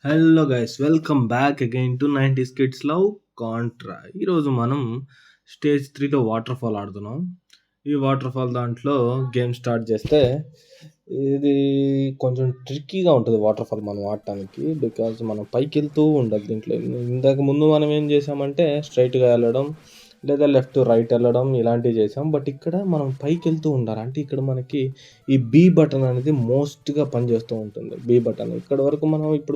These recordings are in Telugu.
Hello guys welcome back again to 90s kids love Contra. ఈరోజు మనం స్టేజ్ 3లో వాటర్ ఫాల్ ఆడుతున్నాం. ఈ వాటర్ ఫాల్ దాంట్లో గేమ్ స్టార్ట్ చేస్తే ఇది కొంచెం ట్రిక్కీగా ఉంటుంది వాటర్ ఫాల్ మనం ఆడటానికి. బికాజ్ మనం పైకి వెళ్తూ ఉండాలి దీంట్లో. ఇంతకు ముందు మనం ఏం చేసామంటే స్ట్రైట్గా వెళ్ళడం లేదా లెఫ్ట్ రైట్ వెళ్ళడం ఇలాంటివి చేసాం. బట్ ఇక్కడ మనం పైకి వెళ్తూ ఉండాలి. అంటే ఇక్కడ మనకి ఈ బి బటన్ అనేది మోస్ట్గా పనిచేస్తూ ఉంటుంది. బి బటన్ ఇప్పటి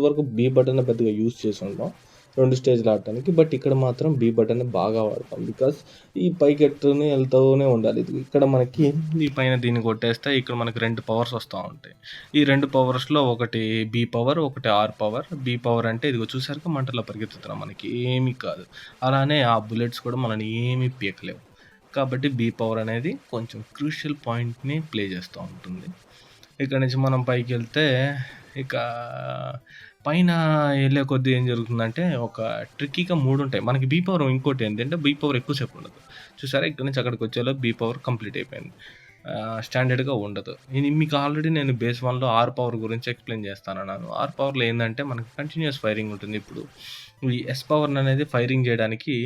వరకు బి బటన్ పెద్దగా యూజ్ చేసి ఉంటాం 2 స్టేజ్లు ఆడటానికి. బట్ ఇక్కడ మాత్రం బి బటన్ బాగా వాడతాం. బికాస్ ఈ పైకి ఎట్టుని వెళ్తూనే ఉండాలి. ఇక్కడ మనకి ఈ పైన దీన్ని కొట్టేస్తే ఇక్కడ మనకి 2 పవర్స్ వస్తూ ఉంటాయి. ఈ 2 పవర్స్లో ఒకటి బి పవర్, ఒకటి ఆర్ పవర్. బి పవర్ అంటే ఇదిగో చూసారుగా మంటల్లో పరిగెత్తుతున్నాం, మనకి ఏమీ కాదు. అలానే ఆ బుల్లెట్స్ కూడా మనల్ని ఏమీ పీకలేవు. కాబట్టి బి పవర్ అనేది కొంచెం క్రూషియల్ పాయింట్ని ప్లే చేస్తూ ఉంటుంది. ఇక్కడ నుంచి మనం పైకి వెళ్తే ఇక పైన వెళ్ళే కొద్దీ ఏం జరుగుతుందంటే ఒక ట్రిక్కీగా 3 ఉంటాయి. మనకి బీ పవర్ ఇంకోటి ఏంటంటే బీ పవర్ ఎక్కువసేపు ఉండదు. చూసారా, ఇక్కడ నుంచి అక్కడికి వచ్చేలో బీ పవర్ కంప్లీట్ అయిపోయింది. స్టాండర్డ్గా ఉండదు. ఇది మీకు ఆల్రెడీ నేను బేస్ 1లో ఆర్ పవర్ గురించి ఎక్స్ప్లెయిన్ చేస్తానన్నాను. ఆర్ పవర్లో ఏంటంటే మనకి కంటిన్యూస్ ఫైరింగ్ ఉంటుంది. ఇప్పుడు ఈ ఎస్ పవర్ అనేది ఫైరింగ్ చేయడానికి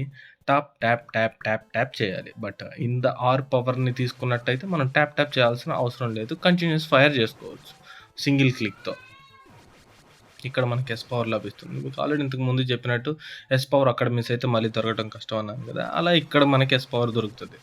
tap tap tap tap tap చేయాలి. బట్ ఇన్ ద ఆర్ పవర్ని తీసుకున్నట్టయితే మనం ట్యాప్ ట్యాప్ చేయాల్సిన అవసరం లేదు. కంటిన్యూస్ ఫైర్ చేసుకోవచ్చు సింగిల్ క్లిక్తో. ఇక్కడ మనకి ఎస్ పవర్ లభిస్తుంది. మీకు ఆల్రెడీ ఇంతకు ముందు చెప్పినట్టు ఎస్ పవర్ అక్కడ మిస్ అయితే మళ్ళీ దొరకడం కష్టం అన్నాను కదా, అలా ఇక్కడ మనకి ఎస్ పవర్ దొరుకుతుంది.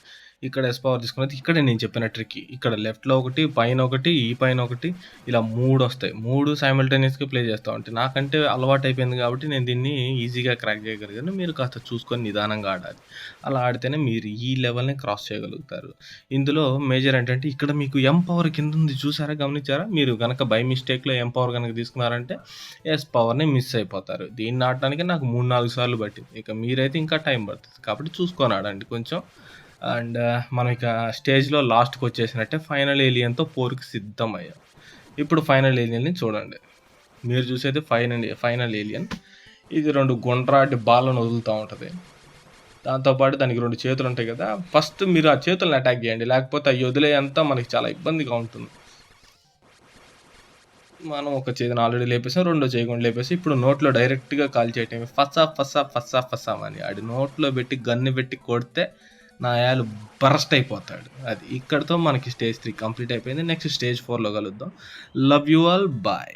ఇక్కడ ఎస్ పవర్ తీసుకున్నది ఇక్కడే నేను చెప్పిన ట్రిక్కి. ఇక్కడ లెఫ్ట్లో ఒకటి, పైన ఒకటి, ఈ పైన ఒకటి, ఇలా 3 వస్తాయి. 3 సైమల్టేనియస్గా ప్లే చేస్తూ ఉంటాయి. నాకంటే అలవాటు అయిపోయింది కాబట్టి నేను దీన్ని ఈజీగా క్రాక్ చేయగలిగాను. మీరు కాస్త చూసుకొని నిదానంగా ఆడాలి. అలా ఆడితేనే మీరు ఈ లెవెల్ని క్రాస్ చేయగలుగుతారు. ఇందులో మేజర్ ఏంటంటే ఇక్కడ మీకు ఎం పవర్ కింద ఉంది, చూసారా, గమనించారా? మీరు కనుక బై మిస్టేక్లో ఎం పవర్ కనుక తీసుకున్నారంటే ఎస్ పవర్ని మిస్ అయిపోతారు. దీన్ని ఆడటానికి నాకు 3-4 సార్లు పట్టింది. ఇక మీరైతే ఇంకా టైం పడుతుంది కాబట్టి చూసుకొని ఆడండి కొంచెం. అండ్ మనం ఇక స్టేజ్లో లాస్ట్కి వచ్చేసినట్టే ఫైనల్ ఏలియన్తో పోరుకి సిద్ధమయ్యాం. ఇప్పుడు ఫైనల్ ఏలియన్ని చూడండి. మీరు చూసేది ఫైనల్ ఏలియన్. ఇది 2 గుండ్రాటి బాళ్ళను వదులుతూ ఉంటుంది. దాంతోపాటు దానికి 2 చేతులు ఉంటాయి కదా. ఫస్ట్ మీరు ఆ చేతులను అటాక్ చేయండి, లేకపోతే అవి వదిలేంతా మనకి చాలా ఇబ్బందిగా ఉంటుంది. మనం ఒక చేతిని ఆల్రెడీ లేపేసాం, రెండో చేయకుండా లేపేసి ఇప్పుడు నోట్లో డైరెక్ట్గా కాల్ చేయటం. ఫసా ఫసా ఫసా ఫసా అని ఆడి నోట్లో పెట్టి గన్ను పెట్టి కొడితే నాయాలు బరస్ట్ అయిపోతాడు. అది ఇక్కడితో మనకి స్టేజ్ 3 కంప్లీట్ అయిపోయింది. నెక్స్ట్ స్టేజ్ 4లో కలుద్దాం. Love you all, bye.